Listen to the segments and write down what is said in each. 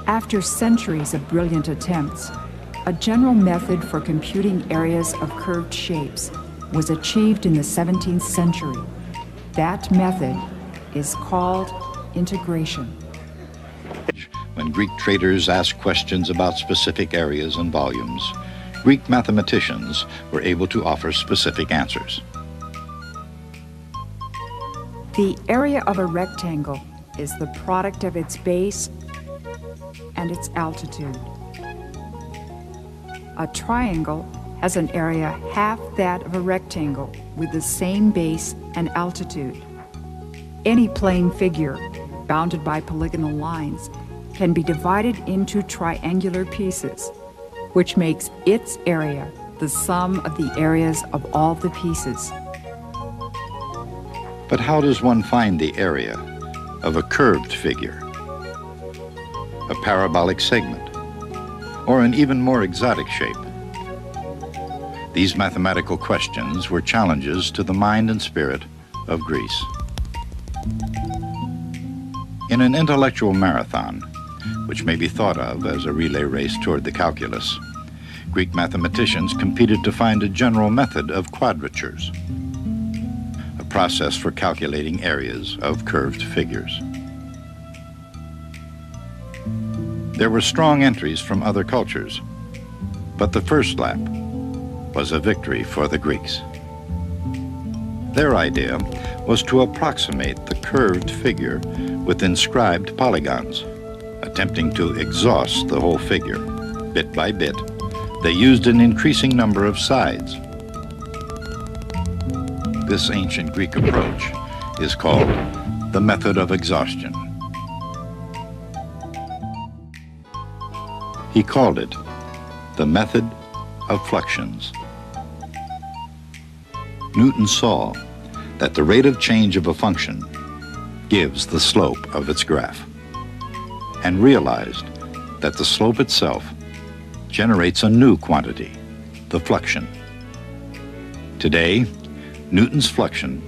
After centuries of brilliant attempts, a general method for computing areas of curved shapes was achieved in the 17th century. That method is called integration. When Greek traders asked questions about specific areas and volumes, Greek mathematicians were able to offer specific answers. The area of a rectangle is the product of its base and its altitude. A triangle has an area half that of a rectangle with the same base and altitude. Any plane figure, bounded by polygonal lines, can be divided into triangular pieces, which makes its area the sum of the areas of all the pieces. But how does one find the area of a curved figure, a parabolic segment, or an even more exotic shape? These mathematical questions were challenges to the mind and spirit of Greece. In an intellectual marathon, which may be thought of as a relay race toward the calculus, Greek mathematicians competed to find a general method of quadratures, a process for calculating areas of curved figures. There were strong entries from other cultures, but the first lap was a victory for the Greeks. Their idea was to approximate the curved figure with inscribed polygons. Attempting to exhaust the whole figure, bit by bit, they used an increasing number of sides. This ancient Greek approach is called the method of exhaustion. He called it the method of fluxions. Newton saw that the rate of change of a function gives the slope of its graph, and realized that the slope itself generates a new quantity, the fluxion. Today, Newton's fluxion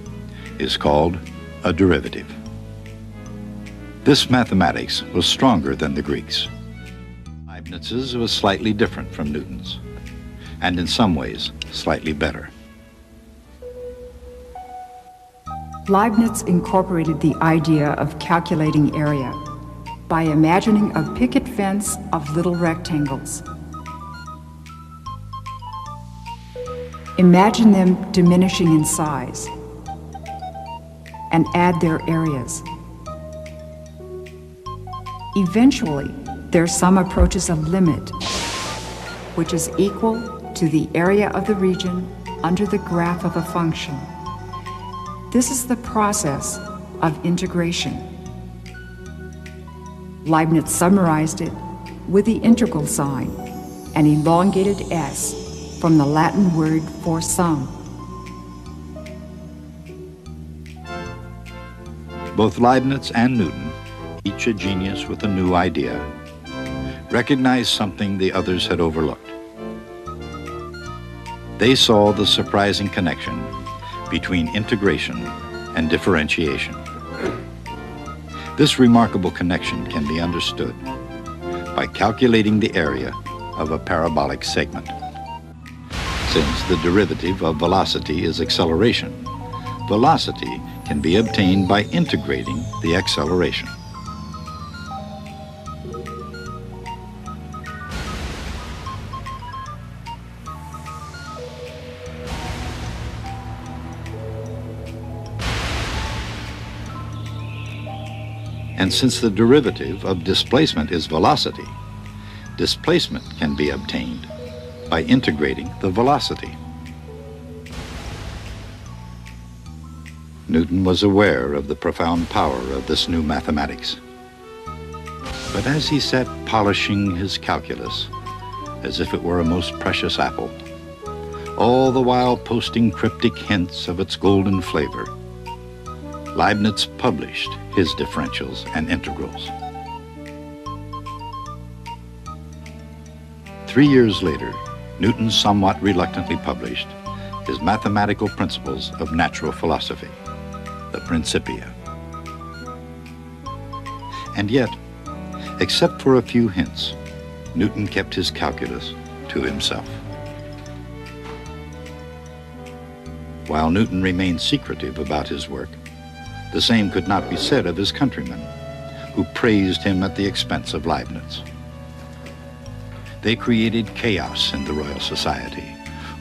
is called a derivative. This mathematics was stronger than the Greeks. Leibniz's was slightly different from Newton's, and in some ways, slightly better. Leibniz incorporated the idea of calculating area by imagining a picket fence of little rectangles. Imagine them diminishing in size and add their areas. Eventually, their sum approaches a limit, which is equal to the area of the region under the graph of a function. This is the process of integration. Leibniz summarized it with the integral sign, an elongated S from the Latin word for sum. Both Leibniz and Newton, each a genius with a new idea, recognized something the others had overlooked. They saw the surprising connection between integration and differentiation. This remarkable connection can be understood by calculating the area of a parabolic segment. Since the derivative of velocity is acceleration, velocity can be obtained by integrating the acceleration. And since the derivative of displacement is velocity, displacement can be obtained by integrating the velocity. Newton was aware of the profound power of this new mathematics. But as he sat polishing his calculus, as if it were a most precious apple, all the while posting cryptic hints of its golden flavor, Leibniz published his differentials and integrals. 3 years later, Newton somewhat reluctantly published his mathematical principles of natural philosophy, the Principia. And yet, Except for a few hints, Newton kept his calculus to himself. While Newton remained secretive about his work, the same could not be said of his countrymen, who praised him at the expense of Leibniz. They created chaos in the Royal Society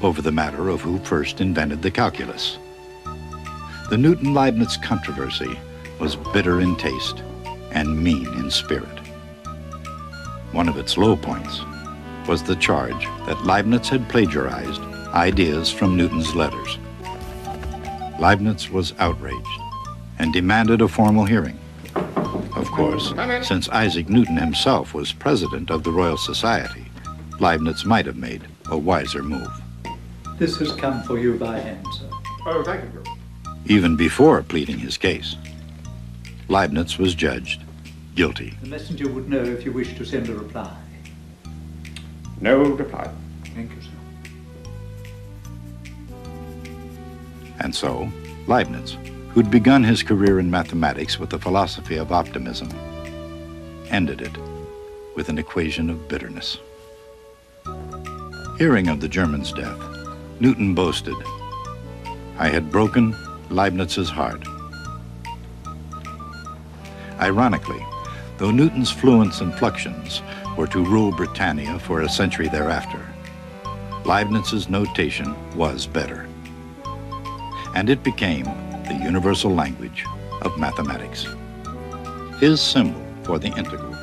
over the matter of who first invented the calculus. The Newton-Leibniz controversy was bitter in taste and mean in spirit. One of its low points was the charge that Leibniz had plagiarized ideas from Newton's letters. Leibniz was outraged and demanded a formal hearing. Of course, since Isaac Newton himself was president of the Royal Society, Leibniz might have made a wiser move. This has come for you by hand, sir. Oh, thank you. Even before pleading his case, Leibniz was judged guilty. The messenger would know if you wish to send a reply. No reply. Thank you, sir. And so, Leibniz, who'd begun his career in mathematics with the philosophy of optimism, ended it with an equation of bitterness. Hearing of the German's death, Newton boasted, "I had broken Leibniz's heart." Ironically, though Newton's fluence and fluxions were to rule Britannia for a century thereafter, Leibniz's notation was better, and it became the universal language of mathematics. His symbol for the integral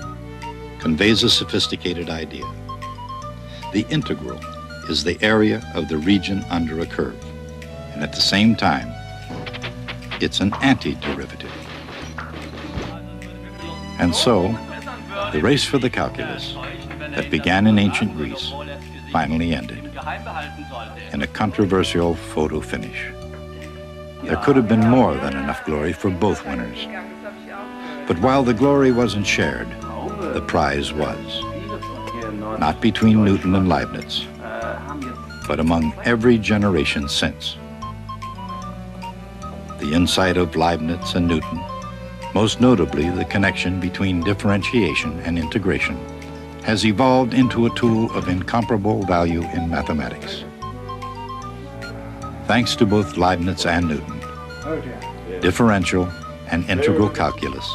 conveys a sophisticated idea. The integral is the area of the region under a curve, and at the same time, it's an antiderivative. And so, the race for the calculus that began in ancient Greece finally ended in a controversial photo finish. There could have been more than enough glory for both winners. But while the glory wasn't shared, the prize was. Not between Newton and Leibniz, but among every generation since. The insight of Leibniz and Newton, most notably the connection between differentiation and integration, has evolved into a tool of incomparable value in mathematics. Thanks to both Leibniz and Newton, differential and integral calculus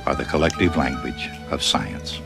are the collective language of science.